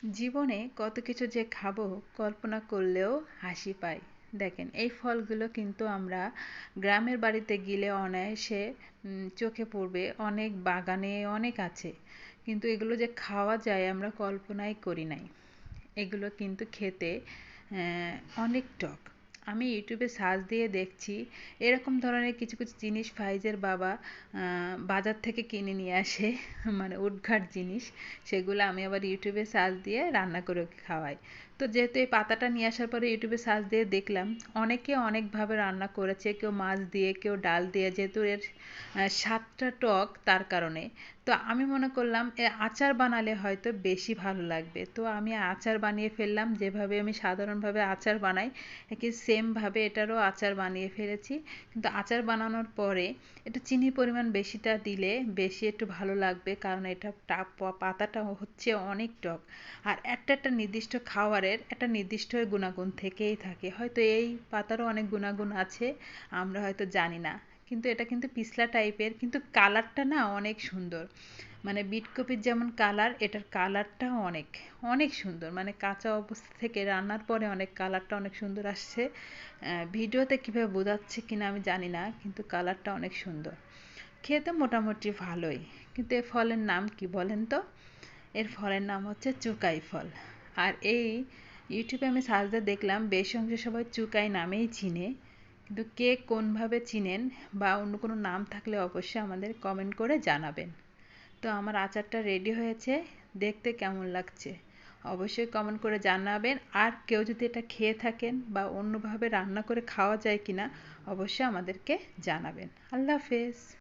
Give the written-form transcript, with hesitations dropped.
জীবনে কত কিছু যে খাবো কল্পনা করলেও হাসি পায়। দেখেন এই ফলগুলো কিন্তু আমরা গ্রামের বাড়িতে গেলে অনায়াসে চোখে পড়বে, অনেক বাগানে অনেক আছে, কিন্তু এগুলো যে খাওয়া যায় আমরা কল্পনাই করি নাই। এগুলো কিন্তু খেতে অনেক টক। আমি ইউটিউবে সার্চ দিয়ে দেখছি এরকম ধরনের কিছু কিছু জিনিস ফাইজের বাবা বাজার থেকে কিনে নিয়ে আসে, মানে উদ্ঘাট জিনিস। সেগুলো আমি আবার ইউটিউবে সার্চ দিয়ে রান্না করে খাওয়াই। তো যেহেতু এই পাতাটা নিয়ে আসার পরে ইউটিউবে সার্চ দিয়ে দেখলাম অনেকে অনেকভাবে রান্না করেছে, কেউ মাছ দিয়ে, কেউ ডাল দিয়ে, যেহেতু এর স্বাদটা টক তার কারণে। তো আমি মনে করলাম আচার বানালে হয়তো বেশি ভালো লাগবে, তো আমি আচার বানিয়ে ফেললাম। যেভাবে আমি সাধারণভাবে আচার বানাই একই সেমভাবে এটারও আচার বানিয়ে ফেলেছি। কিন্তু আচার বানানোর পরে একটু চিনির পরিমাণ বেশিটা দিলে বেশি একটু ভালো লাগবে, কারণ এটা পাতাটা হচ্ছে অনেক টক। আর একটা একটা নির্দিষ্ট খাবারের একটা নির্দিষ্ট গুণাগুণ থেকেই থাকে, হয়তো এই পাতারও অনেক গুণাগুণ আছে আমরা হয়তো জানি না। কিন্তু এটা কিন্তু পিছলা টাইপের, কিন্তু কালারটা না অনেক সুন্দর। মানে বিটকপির যেমন কালার, এটার কালারটা অনেক অনেক সুন্দর। মানে কাঁচা অবস্থা থেকে রান্নার পরে অনেক কালারটা অনেক সুন্দর আসছে। ভিডিওতে কীভাবে বোঝাচ্ছে কিনা আমি জানি না, কিন্তু কালারটা অনেক সুন্দর। খেতে মোটামুটি ভালোই। কিন্তু এর ফলের নাম কি বলেন তো? এর ফলের নাম হচ্ছে চুকাই ফল। আর এই ইউটিউবে আমি সার্চ দিয়ে দেখলাম বেশি অংশে সবাই চুকাই নামেই চিনে, কিন্তু কে কোনভাবে চিনেন বা অন্য কোনো নাম থাকলে অবশ্যই আমাদের কমেন্ট করে জানাবেন। তো আমার আচারটা রেডি হয়েছে, দেখতে কেমন লাগছে অবশ্যই কমেন্ট করে জানাবেন। আর কেউ যদি এটা খেয়ে থাকেন বা অন্যভাবে রান্না করে খাওয়া যায় কিনা অবশ্যই আমাদেরকে জানাবেন। আল্লাহ হাফেজ।